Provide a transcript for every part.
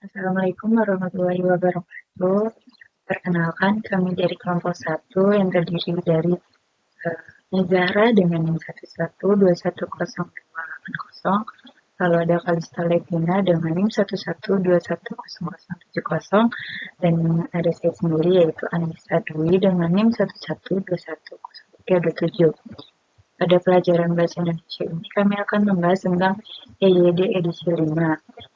Assalamualaikum warahmatullahi wabarakatuh. Perkenalkan, kami dari kelompok satu yang terdiri dari Nizara dengan NIM 11210280, lalu ada Kalista Levina dengan NIM 11210070, dan ada saya sendiri yaitu Anissa Dwi dengan NIM 11210327. Pada pelajaran Bahasa Indonesia ini kami akan membahas tentang EYD edisi 5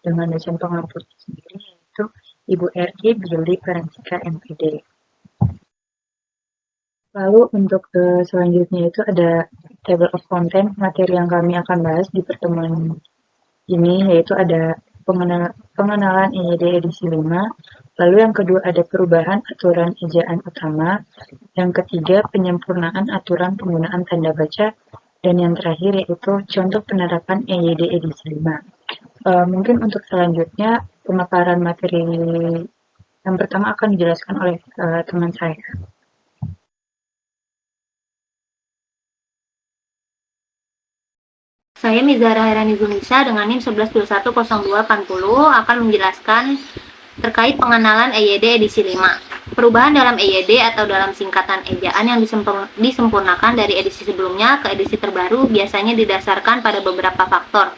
dengan dosen pengampu sendiri yaitu Ibu RI Billy Paransika MPD. Lalu untuk selanjutnya itu ada table of content materi yang kami akan bahas di pertemuan ini, yaitu ada pengenalan EYD edisi 5, lalu yang kedua ada perubahan aturan ejaan utama, yang ketiga penyempurnaan aturan penggunaan tanda baca, dan yang terakhir yaitu contoh penerapan EYD edisi 5. Mungkin untuk selanjutnya pemaparan materi yang pertama akan dijelaskan oleh teman saya. Saya Mizara Hairani Zunisa dengan NIM 11210280 akan menjelaskan terkait pengenalan EYD edisi 5. Perubahan dalam EYD atau dalam singkatan ejaan yang disempurnakan dari edisi sebelumnya ke edisi terbaru biasanya didasarkan pada beberapa faktor,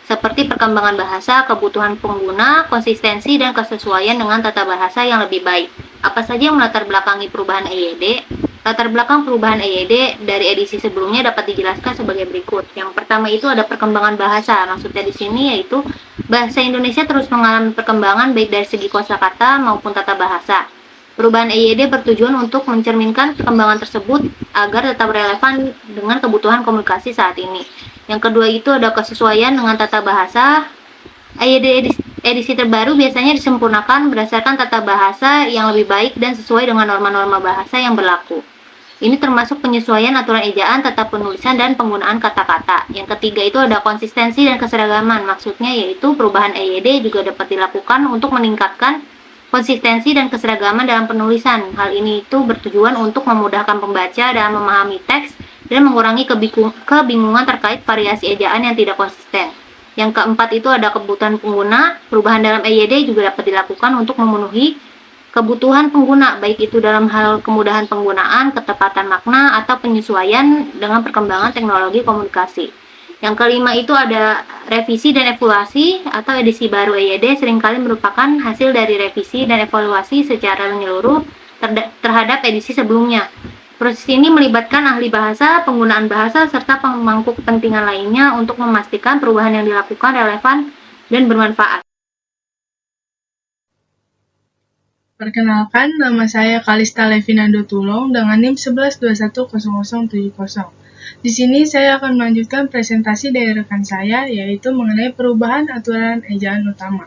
seperti perkembangan bahasa, kebutuhan pengguna, konsistensi, dan kesesuaian dengan tata bahasa yang lebih baik. Apa saja yang melatar belakangi perubahan EYD? Latar belakang perubahan EYD dari edisi sebelumnya dapat dijelaskan sebagai berikut. Yang pertama itu ada perkembangan bahasa. Maksudnya di sini yaitu bahasa Indonesia terus mengalami perkembangan baik dari segi kosakata maupun tata bahasa. Perubahan EYD bertujuan untuk mencerminkan perkembangan tersebut agar tetap relevan dengan kebutuhan komunikasi saat ini. Yang kedua itu ada kesesuaian dengan tata bahasa. EYD edisi terbaru biasanya disempurnakan berdasarkan tata bahasa yang lebih baik dan sesuai dengan norma-norma bahasa yang berlaku. Ini termasuk penyesuaian aturan ejaan, tata penulisan, dan penggunaan kata-kata. Yang ketiga itu ada konsistensi dan keseragaman. Maksudnya yaitu perubahan EYD juga dapat dilakukan untuk meningkatkan konsistensi dan keseragaman dalam penulisan. Hal ini itu bertujuan untuk memudahkan pembaca dalam memahami teks dan mengurangi kebingungan terkait variasi ejaan yang tidak konsisten. Yang keempat itu ada kebutuhan pengguna. Perubahan dalam EYD juga dapat dilakukan untuk memenuhi kebutuhan pengguna, baik itu dalam hal kemudahan penggunaan, ketepatan makna, atau penyesuaian dengan perkembangan teknologi komunikasi. Yang kelima itu ada revisi dan evaluasi atau edisi baru EYD seringkali merupakan hasil dari revisi dan evaluasi secara menyeluruh terhadap edisi sebelumnya. Proses ini melibatkan ahli bahasa, penggunaan bahasa, serta pemangku kepentingan lainnya untuk memastikan perubahan yang dilakukan relevan dan bermanfaat. Perkenalkan, nama saya Kalista Levina Tulong dengan NIM 11210070. Di sini saya akan melanjutkan presentasi dari rekan saya, yaitu mengenai perubahan aturan ejaan utama.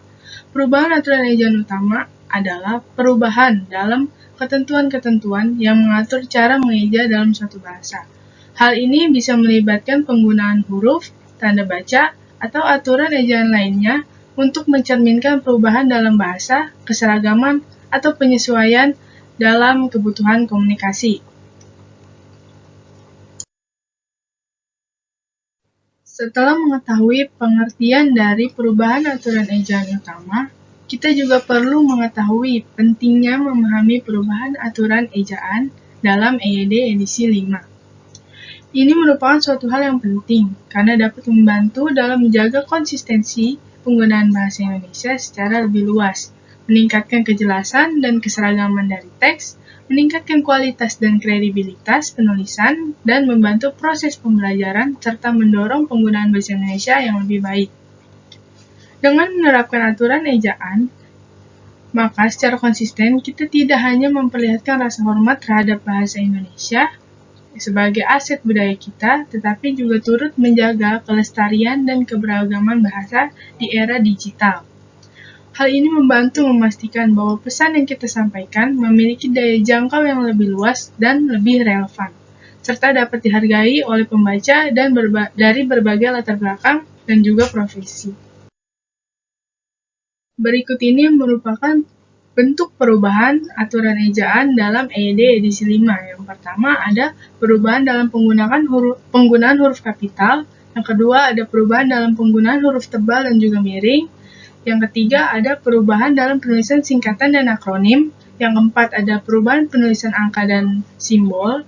Perubahan aturan ejaan utama adalah perubahan dalam ketentuan-ketentuan yang mengatur cara mengeja dalam suatu bahasa. Hal ini bisa melibatkan penggunaan huruf, tanda baca, atau aturan ejaan lainnya untuk mencerminkan perubahan dalam bahasa, keseragaman, atau penyesuaian dalam kebutuhan komunikasi. Setelah mengetahui pengertian dari perubahan aturan ejaan utama, kita juga perlu mengetahui pentingnya memahami perubahan aturan ejaan dalam EYD edisi 5. Ini merupakan suatu hal yang penting karena dapat membantu dalam menjaga konsistensi penggunaan bahasa Indonesia secara lebih luas, meningkatkan kejelasan dan keseragaman dari teks, meningkatkan kualitas dan kredibilitas penulisan, dan membantu proses pembelajaran serta mendorong penggunaan bahasa Indonesia yang lebih baik. Dengan menerapkan aturan ejaan, maka secara konsisten kita tidak hanya memperlihatkan rasa hormat terhadap bahasa Indonesia sebagai aset budaya kita, tetapi juga turut menjaga kelestarian dan keberagaman bahasa di era digital. Hal ini membantu memastikan bahwa pesan yang kita sampaikan memiliki daya jangkau yang lebih luas dan lebih relevan, serta dapat dihargai oleh pembaca dan dari berbagai latar belakang dan juga profesi. Berikut ini merupakan bentuk perubahan aturan ejaan dalam EYD edisi 5. Yang pertama ada perubahan dalam penggunaan huruf kapital, yang kedua ada perubahan dalam penggunaan huruf tebal dan juga miring, Yang ketiga ada perubahan dalam penulisan singkatan dan akronim. Yang keempat ada perubahan penulisan angka dan simbol.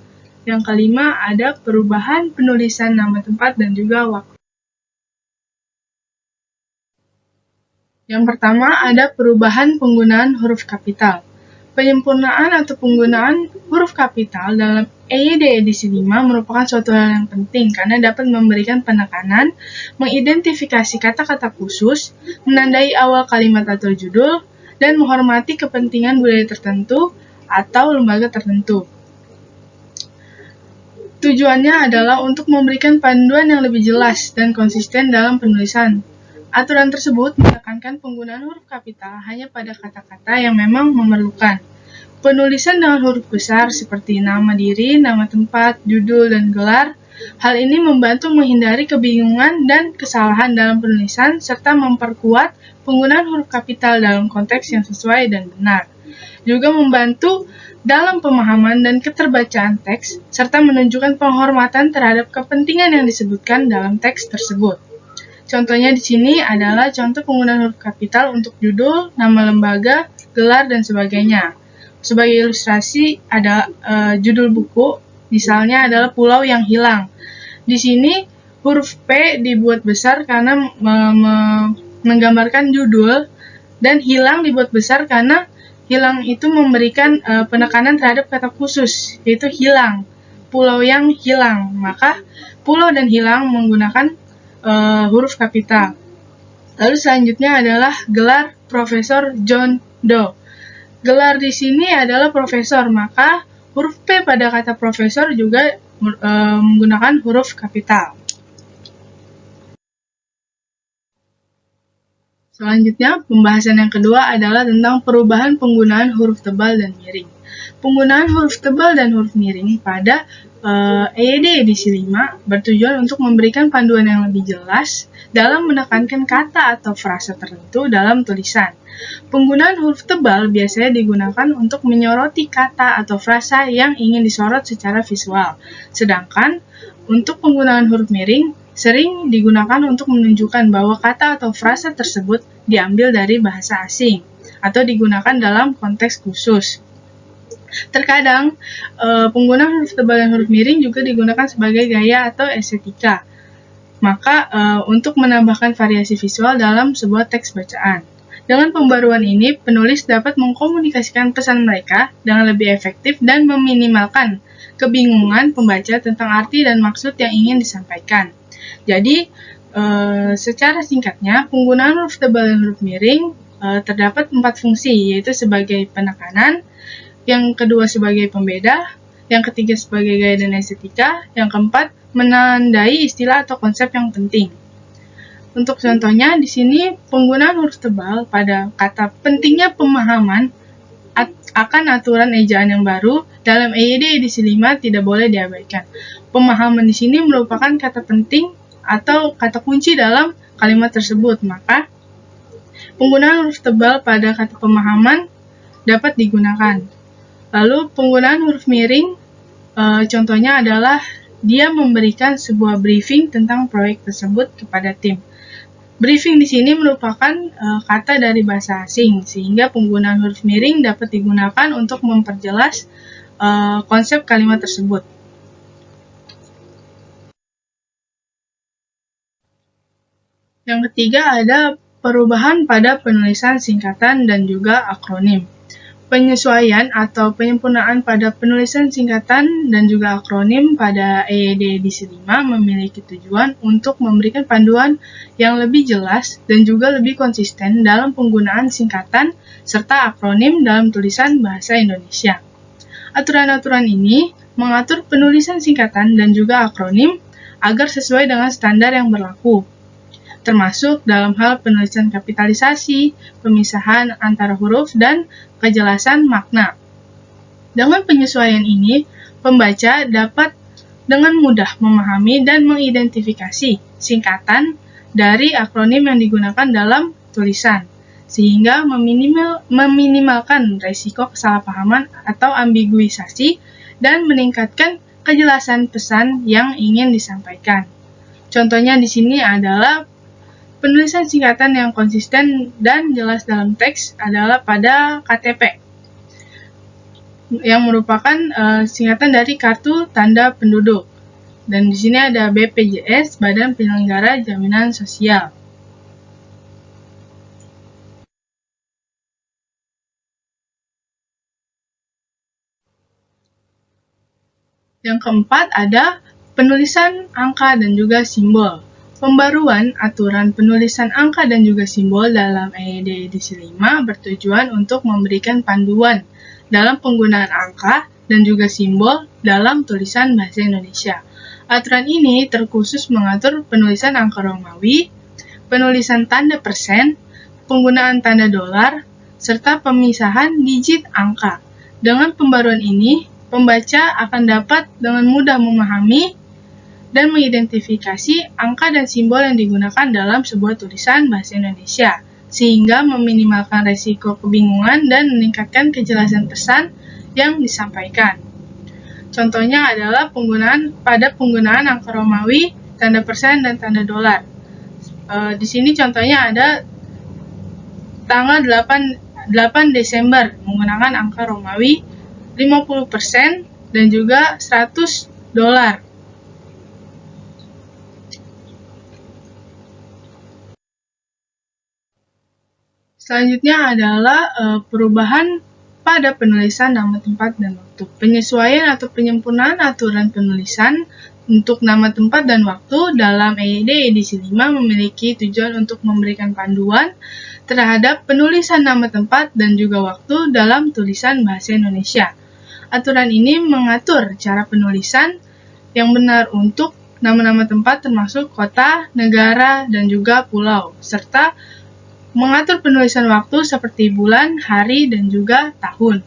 Yang kelima ada perubahan penulisan nama tempat dan juga waktu. Yang pertama ada perubahan penggunaan huruf kapital. Penyempurnaan atau penggunaan huruf kapital dalam EYD edisi 5 merupakan suatu hal yang penting karena dapat memberikan penekanan, mengidentifikasi kata-kata khusus, menandai awal kalimat atau judul, dan menghormati kepentingan budaya tertentu atau lembaga tertentu. Tujuannya adalah untuk memberikan panduan yang lebih jelas dan konsisten dalam penulisan. Aturan tersebut menekankan penggunaan huruf kapital hanya pada kata-kata yang memang memerlukan. Penulisan dengan huruf besar seperti nama diri, nama tempat, judul, dan gelar. Hal ini membantu menghindari kebingungan dan kesalahan dalam penulisan serta memperkuat penggunaan huruf kapital dalam konteks yang sesuai dan benar. Juga membantu dalam pemahaman dan keterbacaan teks serta menunjukkan penghormatan terhadap kepentingan yang disebutkan dalam teks tersebut. Contohnya di sini adalah contoh penggunaan huruf kapital untuk judul, nama lembaga, gelar, dan sebagainya. Sebagai ilustrasi ada judul buku, misalnya adalah Pulau yang Hilang. Di sini huruf P dibuat besar karena menggambarkan judul, dan hilang dibuat besar karena hilang itu memberikan penekanan terhadap kata khusus, yaitu hilang. Pulau yang hilang, maka pulau dan hilang menggunakan huruf kapital. Lalu selanjutnya adalah gelar Profesor John Doe. Gelar di sini adalah profesor, maka huruf P pada kata profesor juga menggunakan huruf kapital. Selanjutnya, pembahasan yang kedua adalah tentang perubahan penggunaan huruf tebal dan miring. Penggunaan huruf tebal dan huruf miring pada EYD edisi 5 bertujuan untuk memberikan panduan yang lebih jelas dalam menekankan kata atau frasa tertentu dalam tulisan. Penggunaan huruf tebal biasanya digunakan untuk menyoroti kata atau frasa yang ingin disorot secara visual. Sedangkan untuk penggunaan huruf miring sering digunakan untuk menunjukkan bahwa kata atau frasa tersebut diambil dari bahasa asing atau digunakan dalam konteks khusus. Terkadang, penggunaan huruf tebal dan huruf miring juga digunakan sebagai gaya atau estetika. Maka, untuk menambahkan variasi visual dalam sebuah teks bacaan. Dengan pembaruan ini, penulis dapat mengkomunikasikan pesan mereka dengan lebih efektif dan meminimalkan kebingungan pembaca tentang arti dan maksud yang ingin disampaikan. Jadi, secara singkatnya, penggunaan huruf tebal dan huruf miring terdapat 4 fungsi, yaitu sebagai penekanan, yang kedua sebagai pembeda, yang ketiga sebagai gaya dan estetika, yang keempat menandai istilah atau konsep yang penting. Untuk contohnya, di sini penggunaan huruf tebal pada kata pentingnya pemahaman akan aturan ejaan yang baru dalam EYD edisi 5 tidak boleh diabaikan. Pemahaman di sini merupakan kata penting atau kata kunci dalam kalimat tersebut, maka penggunaan huruf tebal pada kata pemahaman dapat digunakan. Lalu penggunaan huruf miring, contohnya adalah dia memberikan sebuah briefing tentang proyek tersebut kepada tim. Briefing di sini merupakan kata dari bahasa asing, sehingga penggunaan huruf miring dapat digunakan untuk memperjelas konsep kalimat tersebut. Yang ketiga ada perubahan pada penulisan singkatan dan juga akronim. Penyesuaian atau penyempurnaan pada penulisan singkatan dan juga akronim pada EYD edisi 5 memiliki tujuan untuk memberikan panduan yang lebih jelas dan juga lebih konsisten dalam penggunaan singkatan serta akronim dalam tulisan bahasa Indonesia. Aturan-aturan ini mengatur penulisan singkatan dan juga akronim agar sesuai dengan standar yang berlaku, termasuk dalam hal penulisan kapitalisasi, pemisahan antara huruf, dan kejelasan makna. Dengan penyesuaian ini, pembaca dapat dengan mudah memahami dan mengidentifikasi singkatan dari akronim yang digunakan dalam tulisan, sehingga meminimalkan risiko kesalahpahaman atau ambiguisasi dan meningkatkan kejelasan pesan yang ingin disampaikan. Contohnya di sini adalah Penulisan singkatan yang konsisten dan jelas dalam teks adalah pada KTP, yang merupakan singkatan dari Kartu Tanda Penduduk. Dan di sini ada BPJS, Badan Penyelenggara Jaminan Sosial. Yang keempat ada penulisan angka dan juga simbol. Pembaruan aturan penulisan angka dan juga simbol dalam EYD edisi 5 bertujuan untuk memberikan panduan dalam penggunaan angka dan juga simbol dalam tulisan bahasa Indonesia. Aturan ini terkhusus mengatur penulisan angka Romawi, penulisan tanda persen, penggunaan tanda dolar, serta pemisahan digit angka. Dengan pembaruan ini, pembaca akan dapat dengan mudah memahami dan mengidentifikasi angka dan simbol yang digunakan dalam sebuah tulisan bahasa Indonesia, sehingga meminimalkan resiko kebingungan dan meningkatkan kejelasan pesan yang disampaikan. Contohnya adalah penggunaan angka Romawi, tanda persen, dan tanda dolar. Di sini contohnya ada tanggal 8 Desember menggunakan angka Romawi 50% dan juga $100. Selanjutnya adalah perubahan pada penulisan nama tempat dan waktu. Penyesuaian atau penyempurnaan aturan penulisan untuk nama tempat dan waktu dalam EYD edisi 5 memiliki tujuan untuk memberikan panduan terhadap penulisan nama tempat dan juga waktu dalam tulisan bahasa Indonesia. Aturan ini mengatur cara penulisan yang benar untuk nama-nama tempat termasuk kota, negara, dan juga pulau, serta mengatur penulisan waktu seperti bulan, hari, dan juga tahun.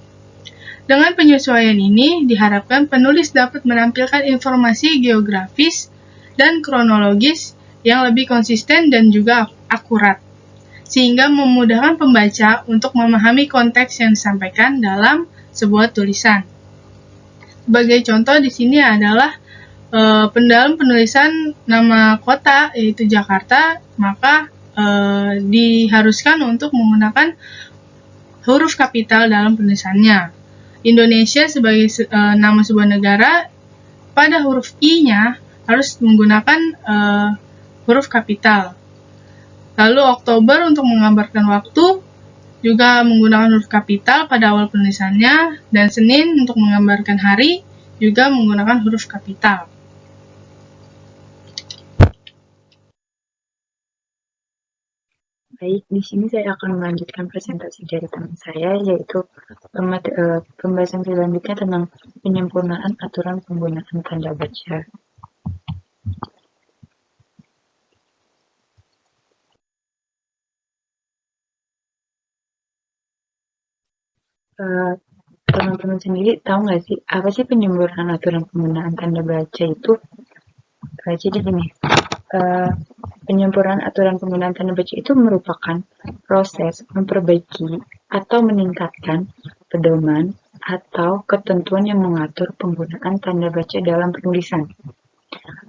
Dengan penyesuaian ini, diharapkan penulis dapat menampilkan informasi geografis dan kronologis yang lebih konsisten dan juga akurat, sehingga memudahkan pembaca untuk memahami konteks yang disampaikan dalam sebuah tulisan. Sebagai contoh di sini adalah dalam penulisan nama kota, yaitu Jakarta, maka diharuskan untuk menggunakan huruf kapital dalam penulisannya. Indonesia sebagai nama sebuah negara, pada huruf I-nya harus menggunakan huruf kapital. Lalu Oktober untuk menggambarkan waktu juga menggunakan huruf kapital pada awal penulisannya, dan Senin untuk menggambarkan hari juga menggunakan huruf kapital. Baik, di sini saya akan melanjutkan presentasi dari teman saya, yaitu pembahasan selanjutnya tentang penyempurnaan aturan penggunaan tanda baca. Teman-teman sendiri tahu nggak sih, apa sih penyempurnaan aturan penggunaan tanda baca itu? Jadi gini, penyempurnaan aturan penggunaan tanda baca itu merupakan proses memperbaiki atau meningkatkan pedoman atau ketentuan yang mengatur penggunaan tanda baca dalam penulisan.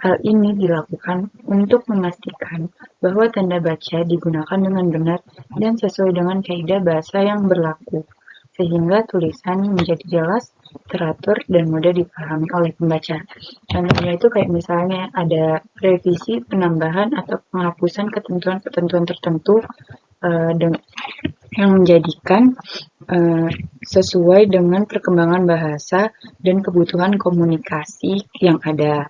Hal ini dilakukan untuk memastikan bahwa tanda baca digunakan dengan benar dan sesuai dengan kaidah bahasa yang berlaku, sehingga tulisan menjadi jelas, teratur, dan mudah dipahami oleh pembaca. Contohnya itu kayak misalnya ada revisi, penambahan, atau penghapusan ketentuan-ketentuan tertentu yang menjadikan sesuai dengan perkembangan bahasa dan kebutuhan komunikasi yang ada.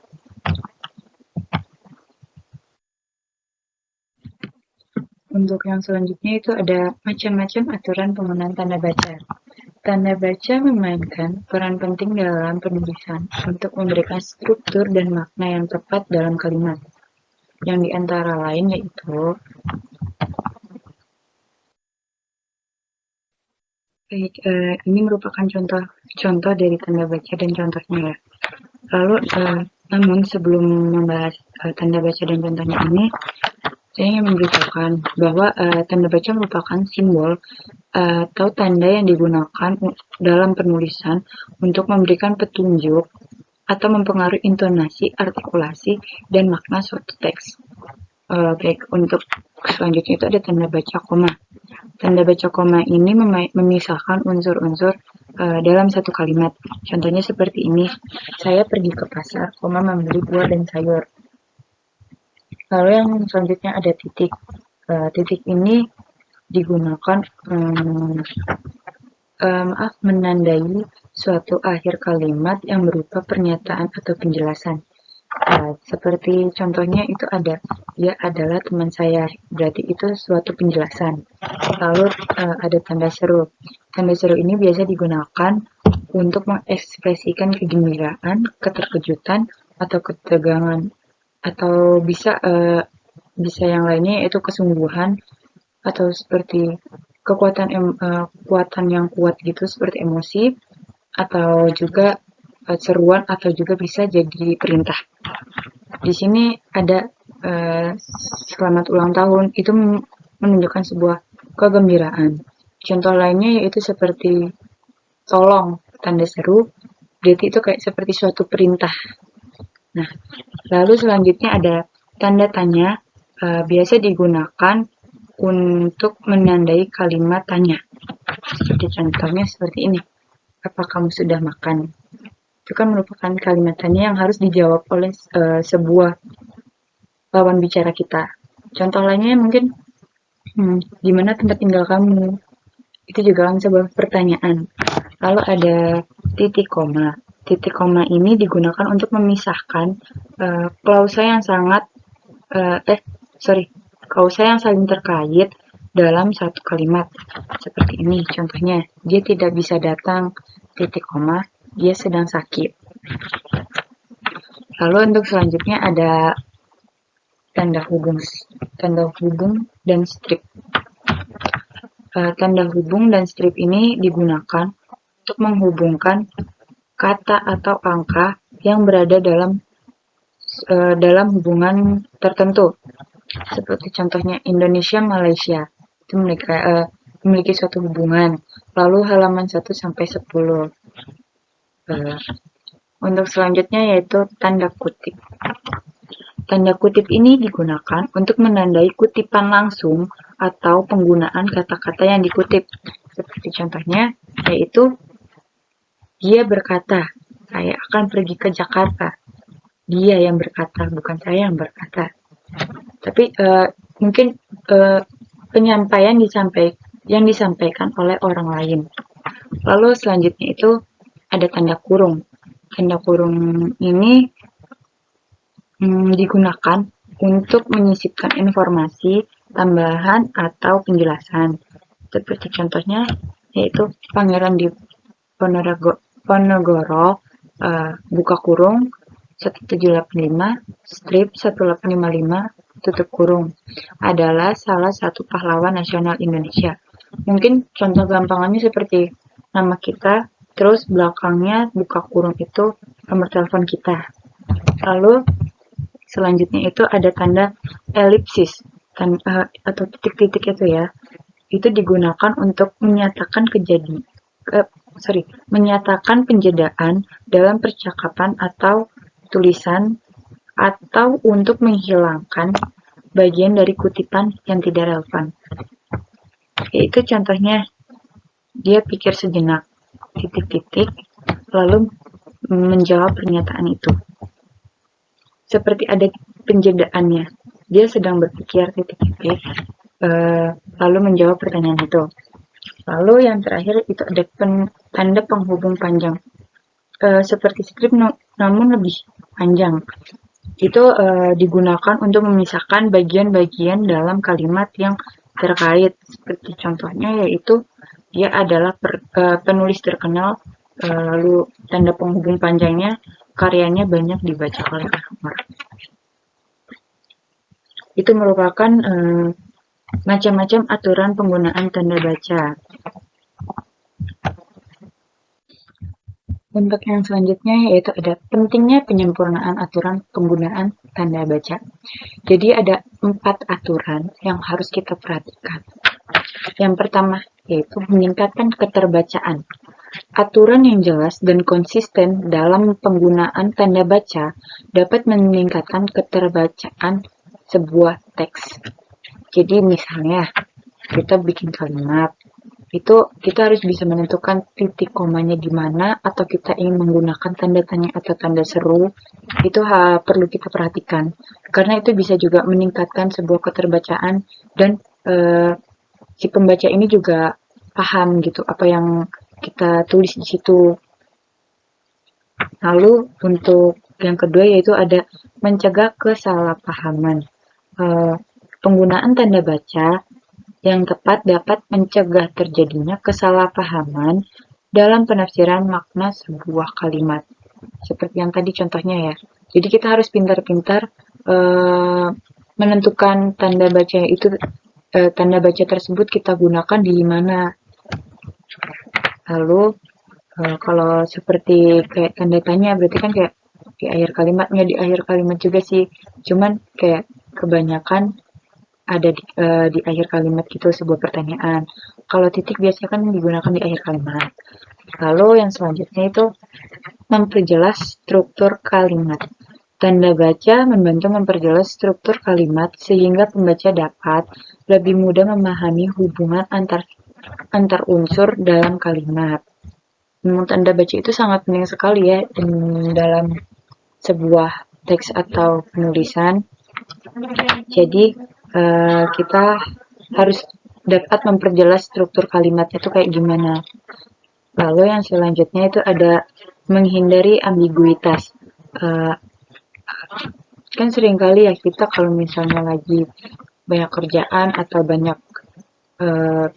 Untuk yang selanjutnya itu ada macam-macam aturan penggunaan tanda baca. Tanda baca memainkan peran penting dalam penulisan untuk memberikan struktur dan makna yang tepat dalam kalimat, yang diantara lain yaitu ini merupakan contoh dari tanda baca dan contohnya ya. Lalu, namun sebelum membahas tanda baca dan contohnya ini, saya ingin memberitahukan bahwa tanda baca merupakan simbol atau tanda yang digunakan dalam penulisan untuk memberikan petunjuk atau mempengaruhi intonasi, artikulasi, dan makna suatu teks. Baik, untuk selanjutnya itu ada tanda baca koma. Tanda baca koma ini memisahkan unsur-unsur dalam satu kalimat. Contohnya seperti ini, saya pergi ke pasar, koma membeli buah dan sayur. Lalu yang selanjutnya ada titik. Titik ini digunakan menandai suatu akhir kalimat yang berupa pernyataan atau penjelasan. Seperti contohnya itu ada, dia adalah teman saya, berarti itu suatu penjelasan. Lalu ada tanda seru. Tanda seru ini biasa digunakan untuk mengekspresikan kegembiraan, keterkejutan, atau ketegangan, atau bisa yang lainnya yaitu kesungguhan, atau seperti kekuatan yang kuat gitu, seperti emosi, atau juga seruan, atau juga bisa jadi perintah. Di sini ada selamat ulang tahun, itu menunjukkan sebuah kegembiraan. Contoh lainnya yaitu seperti tolong, tanda seru, berarti itu kayak seperti suatu perintah. Nah, lalu selanjutnya ada tanda tanya, biasa digunakan untuk menandai kalimat tanya. Seperti contohnya seperti ini, apa kamu sudah makan? Itu kan merupakan kalimat tanya yang harus dijawab oleh sebuah lawan bicara kita. Contoh lainnya mungkin, di mana tempat tinggal kamu? Itu juga kan sebuah pertanyaan. Lalu ada titik koma. Titik koma ini digunakan untuk memisahkan klausa yang klausa yang saling terkait dalam satu kalimat. Seperti ini contohnya, dia tidak bisa datang, titik koma, dia sedang sakit. Lalu untuk selanjutnya ada tanda hubung dan strip. Tanda hubung dan strip ini digunakan untuk menghubungkan kata atau angka yang berada dalam hubungan tertentu. Seperti contohnya Indonesia Malaysia itu memiliki suatu hubungan. Lalu halaman 1 sampai 10. Untuk selanjutnya yaitu tanda kutip. Tanda kutip ini digunakan untuk menandai kutipan langsung atau penggunaan kata-kata yang dikutip. Seperti contohnya yaitu dia berkata, saya akan pergi ke Jakarta. Dia yang berkata, bukan saya yang berkata. Tapi mungkin penyampaian yang disampaikan oleh orang lain. Lalu selanjutnya itu ada tanda kurung. Tanda kurung ini digunakan untuk menyisipkan informasi, tambahan, atau penjelasan. Seperti contohnya yaitu Pangeran Diponegoro buka kurung 1785 strip 1855 tutup kurung adalah salah satu pahlawan nasional Indonesia. Mungkin contoh gampangannya seperti nama kita, terus belakangnya buka kurung itu nomor telepon kita. Lalu selanjutnya itu ada tanda elipsis atau titik-titik itu ya. Itu digunakan untuk menyatakan menyatakan penjedaan dalam percakapan atau tulisan, atau untuk menghilangkan bagian dari kutipan yang tidak relevan. Yaitu contohnya, dia pikir sejenak, titik-titik, lalu menjawab pernyataan itu. Seperti ada penjedaannya, dia sedang berpikir titik-titik, lalu menjawab pertanyaan itu. Lalu yang terakhir itu ada tanda penghubung panjang. Seperti strip namun lebih panjang. Itu digunakan untuk memisahkan bagian-bagian dalam kalimat yang terkait. Seperti contohnya yaitu dia adalah penulis terkenal, lalu tanda penghubung panjangnya karyanya banyak dibaca oleh orang-orang. Itu merupakan macam-macam aturan penggunaan tanda baca. Untuk yang selanjutnya yaitu ada pentingnya penyempurnaan aturan penggunaan tanda baca. Jadi ada 4 aturan yang harus kita perhatikan. Yang pertama yaitu meningkatkan keterbacaan. Aturan yang jelas dan konsisten dalam penggunaan tanda baca dapat meningkatkan keterbacaan sebuah teks. Jadi misalnya kita bikin kalimat, itu kita harus bisa menentukan titik komanya di mana, atau kita ingin menggunakan tanda tanya atau tanda seru, itu perlu kita perhatikan. Karena itu bisa juga meningkatkan sebuah keterbacaan dan si pembaca ini juga paham gitu apa yang kita tulis di situ. Lalu untuk yang kedua yaitu ada mencegah kesalahpahaman. Penggunaan tanda baca yang tepat dapat mencegah terjadinya kesalahpahaman dalam penafsiran makna sebuah kalimat. Seperti yang tadi contohnya ya. Jadi kita harus pintar-pintar menentukan tanda baca itu, tanda baca tersebut kita gunakan di mana. Lalu kalau seperti kayak tanda tanya berarti kan kayak di akhir kalimatnya, di akhir kalimat juga sih. Cuman kayak kebanyakan ada di akhir kalimat gitu sebuah pertanyaan. Kalau titik biasanya kan digunakan di akhir kalimat. Lalu yang selanjutnya itu memperjelas struktur kalimat. Tanda baca membantu memperjelas struktur kalimat sehingga pembaca dapat lebih mudah memahami hubungan antar unsur dalam kalimat. Memang tanda baca itu sangat penting sekali ya dalam sebuah teks atau penulisan. Jadi kita harus dapat memperjelas struktur kalimatnya itu kayak gimana. Lalu yang selanjutnya itu ada menghindari ambiguitas. Kan seringkali ya kita kalau misalnya lagi banyak kerjaan atau banyak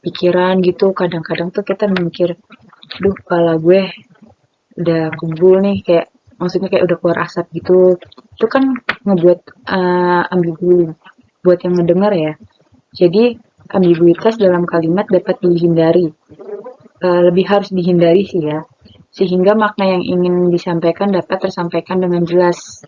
pikiran gitu, kadang-kadang tuh kita mikir, duh kepala gue udah kebul nih, kayak maksudnya kayak udah keluar asap gitu. Itu kan ngebuat ambigu buat yang ngedengar ya. Jadi ambiguitas dalam kalimat dapat dihindari, lebih harus dihindari sih ya, sehingga makna yang ingin disampaikan dapat tersampaikan dengan jelas.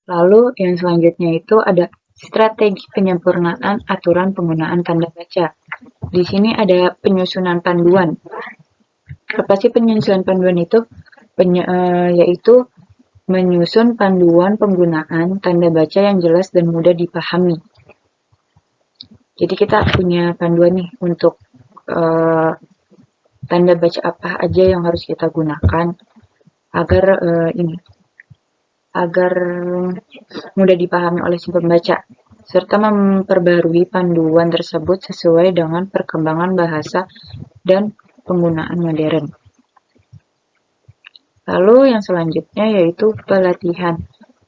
Lalu yang selanjutnya itu ada strategi penyempurnaan aturan penggunaan tanda baca. Di sini ada penyusunan panduan. Apa sih penyusunan panduan itu? Yaitu menyusun panduan penggunaan tanda baca yang jelas dan mudah dipahami. Jadi kita punya panduan nih untuk tanda baca apa aja yang harus kita gunakan agar agar mudah dipahami oleh si pembaca, serta memperbarui panduan tersebut sesuai dengan perkembangan bahasa dan penggunaan modern. Lalu yang selanjutnya yaitu pelatihan.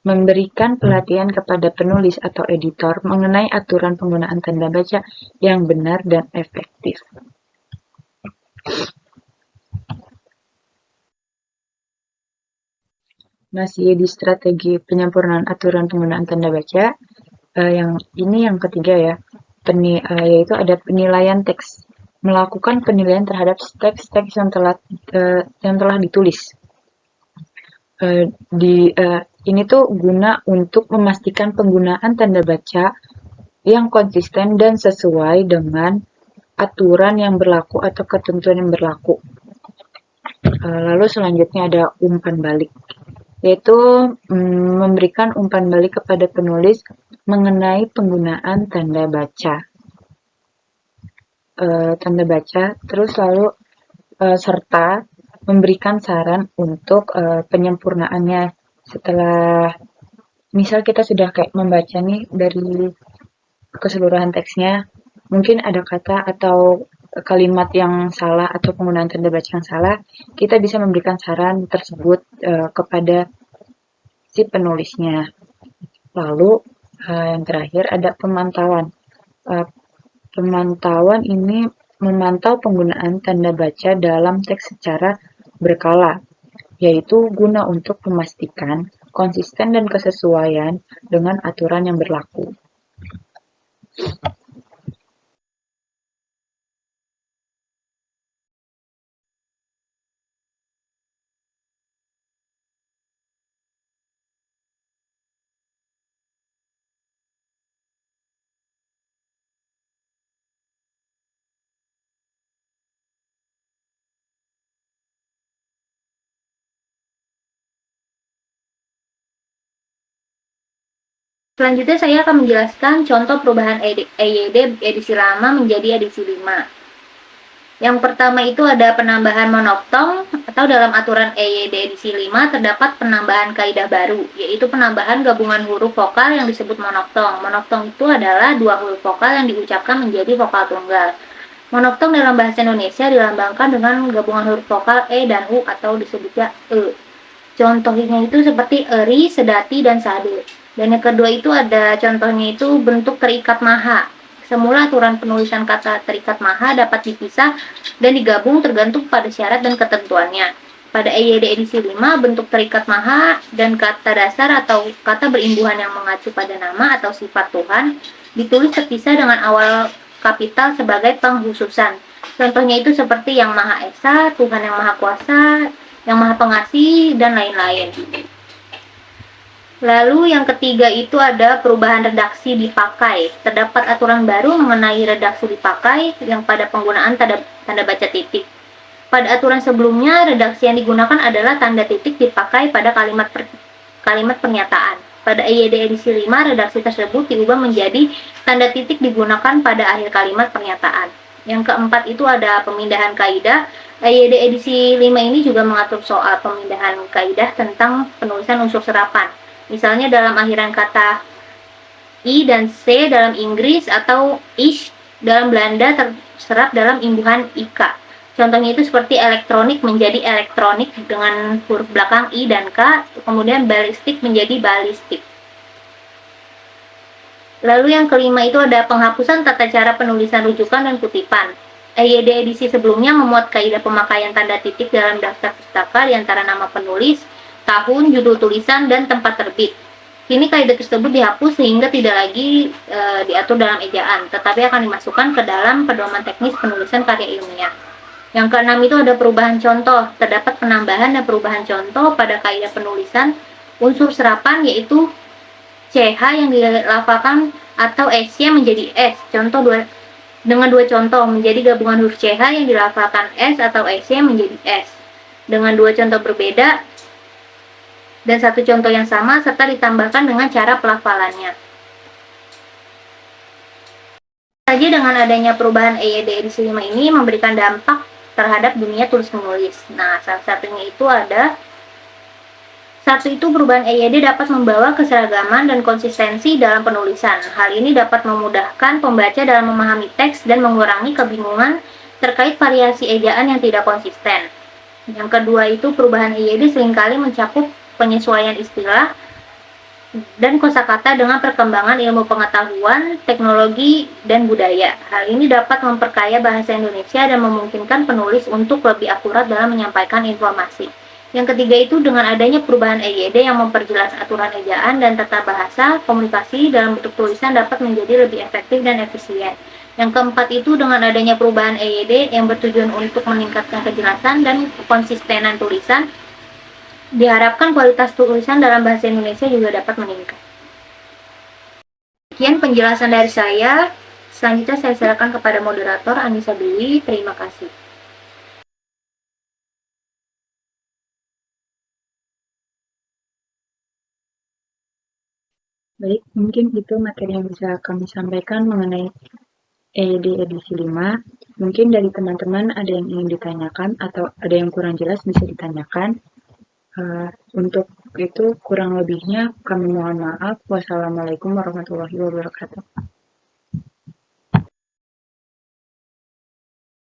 Memberikan pelatihan kepada penulis atau editor mengenai aturan penggunaan tanda baca yang benar dan efektif. Masih di strategi penyempurnaan aturan penggunaan tanda baca, yang ketiga ya, yaitu ada penilaian teks. Melakukan penilaian terhadap teks-teks yang telah ditulis. Ini tuh guna untuk memastikan penggunaan tanda baca yang konsisten dan sesuai dengan aturan yang berlaku atau ketentuan yang berlaku. Lalu selanjutnya ada umpan balik, yaitu memberikan umpan balik kepada penulis mengenai penggunaan tanda baca. Terus lalu serta memberikan saran untuk penyempurnaannya setelah misal kita sudah kayak membaca nih dari keseluruhan teksnya, mungkin ada kata atau kalimat yang salah atau penggunaan tanda baca yang salah, kita bisa memberikan saran tersebut kepada si penulisnya. Lalu yang terakhir ada pemantauan. Pemantauan ini memantau penggunaan tanda baca dalam teks secara berkala, yaitu guna untuk memastikan konsisten dan kesesuaian dengan aturan yang berlaku. Selanjutnya saya akan menjelaskan contoh perubahan EYD edisi lama menjadi edisi 5. Yang pertama itu ada penambahan monoftong, atau dalam aturan EYD edisi 5 terdapat penambahan kaidah baru, yaitu penambahan gabungan huruf vokal yang disebut monoftong. Monoftong itu adalah dua huruf vokal yang diucapkan menjadi vokal tunggal. Monoftong dalam bahasa Indonesia dilambangkan dengan gabungan huruf vokal E dan U atau disebutnya E. Contohnya itu seperti eri, sedati, dan sade. Dan yang kedua itu ada contohnya itu bentuk terikat maha. Semula aturan penulisan kata terikat maha dapat dipisah dan digabung tergantung pada syarat dan ketentuannya. Pada EYD edisi 5, bentuk terikat maha dan kata dasar atau kata berimbuhan yang mengacu pada nama atau sifat Tuhan ditulis terpisah dengan awal kapital sebagai penghususan. Contohnya itu seperti Yang Maha Esa, Tuhan Yang Maha Kuasa, Yang Maha Pengasih, dan lain-lain. Lalu yang ketiga itu ada perubahan redaksi dipakai. Terdapat aturan baru mengenai redaksi dipakai yang pada penggunaan tanda baca titik. Pada aturan sebelumnya, redaksi yang digunakan adalah tanda titik dipakai pada kalimat pernyataan. Pada EYD edisi 5, redaksi tersebut diubah menjadi tanda titik digunakan pada akhir kalimat pernyataan. Yang keempat itu ada pemindahan kaidah. EYD edisi 5 ini juga mengatur soal pemindahan kaidah tentang penulisan unsur serapan. Misalnya dalam akhiran kata I dan C dalam Inggris atau ish dalam Belanda terserap dalam imbuhan IK. Contohnya itu seperti elektronik menjadi elektronik dengan huruf belakang I dan K, kemudian balistik menjadi balistik. Lalu yang kelima itu ada penghapusan tata cara penulisan rujukan dan kutipan. EYD edisi sebelumnya memuat kaidah pemakaian tanda titik dalam daftar pustaka di antara nama penulis, tahun, judul tulisan, dan tempat terbit. Kini kaidah tersebut dihapus sehingga tidak lagi diatur dalam ejaan, tetapi akan dimasukkan ke dalam pedoman teknis penulisan karya ilmiah. Yang keenam itu ada perubahan contoh. Terdapat penambahan dan perubahan contoh pada kaidah penulisan unsur serapan, yaitu CH yang dilafalkan atau S-nya menjadi S. Dengan dua contoh menjadi gabungan huruf CH yang dilafalkan S atau S-nya menjadi S. Dengan dua contoh berbeda dan satu contoh yang sama serta ditambahkan dengan cara pelafalannya. Saja dengan adanya perubahan EYD edisi 5 ini memberikan dampak terhadap dunia tulis menulis. Nah, salah satunya itu ada satu itu perubahan EYD dapat membawa keseragaman dan konsistensi dalam penulisan. Hal ini dapat memudahkan pembaca dalam memahami teks dan mengurangi kebingungan terkait variasi ejaan yang tidak konsisten. Yang kedua itu perubahan EYD seringkali mencakup penyesuaian istilah dan kosakata dengan perkembangan ilmu pengetahuan, teknologi, dan budaya. Hal ini dapat memperkaya bahasa Indonesia dan memungkinkan penulis untuk lebih akurat dalam menyampaikan informasi. Yang ketiga itu dengan adanya perubahan EYD yang memperjelas aturan ejaan dan tata bahasa, komunikasi dalam bentuk tulisan dapat menjadi lebih efektif dan efisien. Yang keempat itu dengan adanya perubahan EYD yang bertujuan untuk meningkatkan kejelasan dan konsistenan tulisan, diharapkan kualitas tulisan dalam bahasa Indonesia juga dapat meningkat. Sekian penjelasan dari saya. Selanjutnya saya silakan kepada moderator Anissa Dwi. Terima kasih. Baik, mungkin itu materi yang bisa kami sampaikan mengenai EYD edisi 5. Mungkin dari teman-teman ada yang ingin ditanyakan atau ada yang kurang jelas bisa ditanyakan. Untuk itu kurang lebihnya kami mohon maaf. Wassalamualaikum warahmatullahi wabarakatuh.